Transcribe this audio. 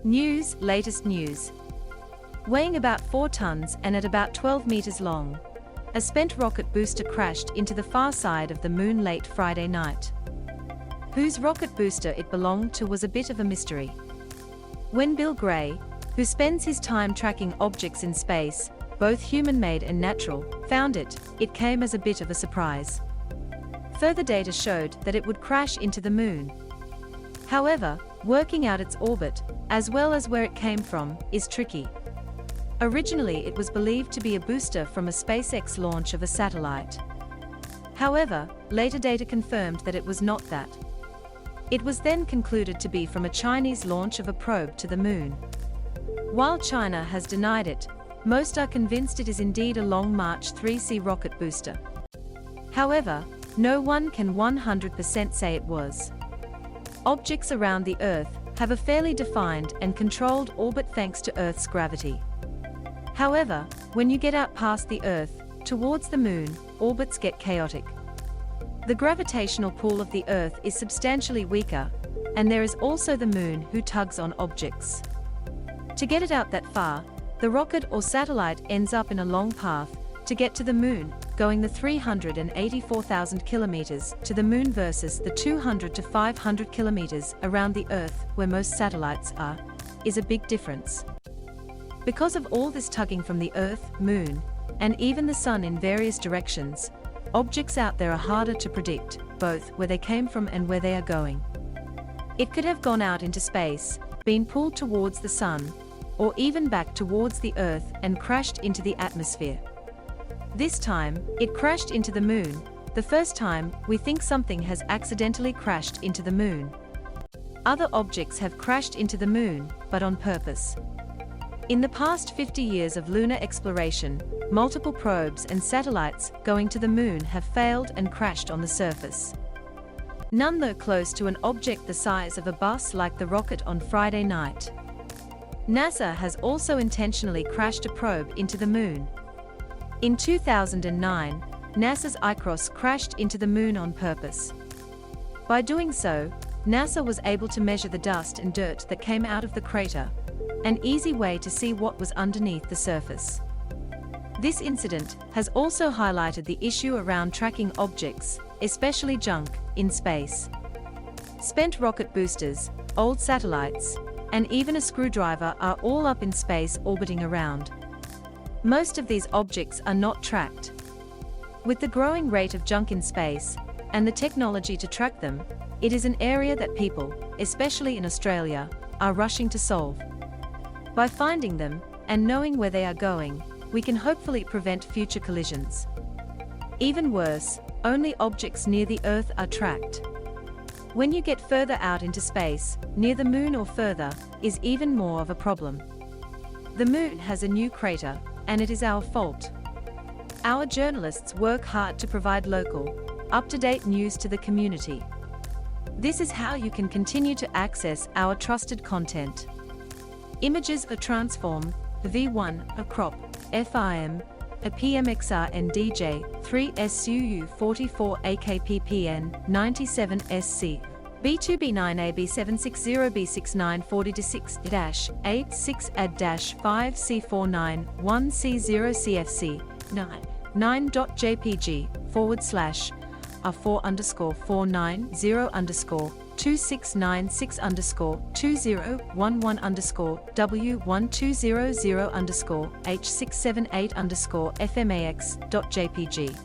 Latest news. Weighing about 4 tons and at about 12 meters long, a spent rocket booster crashed into the far side of the moon late Friday night. Whose rocket booster it belonged to was a bit of a mystery. When Bill Gray, who spends his time tracking objects in space, both human-made and natural, found it, it came as a bit of a surprise. Further data showed that it would crash into the moon. However, working out its orbit, as well as where it came from, is tricky. Originally, it was believed to be a booster from a SpaceX launch of a satellite. However, later data confirmed that it was not that. It was then concluded to be from a Chinese launch of a probe to the moon. While China has denied it, most are convinced it is indeed a Long March 3C rocket booster. However, no one can 100% say it was. Objects around the Earth have a fairly defined and controlled orbit thanks to Earth's gravity. However, when you get out past the Earth, towards the moon, orbits get chaotic. The gravitational pull of the Earth is substantially weaker, and there is also the moon who tugs on objects. To get it out that far, the rocket or satellite ends up in a long path to get to the moon, going the 384,000 kilometers to the moon versus the 200 to 500 kilometers around the Earth, where most satellites are, is a big difference. Because of all this tugging from the Earth, Moon, and even the Sun in various directions, objects out there are harder to predict, both where they came from and where they are going. It could have gone out into space, been pulled towards the Sun, or even back towards the Earth and crashed into the atmosphere. This time, it crashed into the Moon, the first time we think something has accidentally crashed into the Moon. Other objects have crashed into the Moon, but on purpose. In the past 50 years of lunar exploration, multiple probes and satellites going to the moon have failed and crashed on the surface. None though close to an object the size of a bus like the rocket on Friday night. NASA has also intentionally crashed a probe into the moon. In 2009, NASA's LCROSS crashed into the moon on purpose. By doing so, NASA was able to measure the dust and dirt that came out of the crater, an easy way to see what was underneath the surface. This incident has also highlighted the issue around tracking objects, especially junk, in space. Spent rocket boosters, old satellites, and even a screwdriver are all up in space orbiting around. Most of these objects are not tracked. With the growing rate of junk in space, and the technology to track them, it is an area that people, especially in Australia, are rushing to solve. By finding them, and knowing where they are going, we can hopefully prevent future collisions. Even worse, only objects near the Earth are tracked. When you get further out into space, near the moon or further, is even more of a problem. The moon has a new crater, and it is our fault. Our journalists work hard to provide local, up-to-date news to the community. This is how you can continue to access our trusted content. Images are transformed, V1, a crop, FIM, a PMXR and DJ, 3 SUU 44 AKPPN, 97 SC. B2B9AB760B6940-6-86 AD-5C49 1C0CFC 9.jpg/A4_490_2696_2011_W1200_H678_FMAX.jpg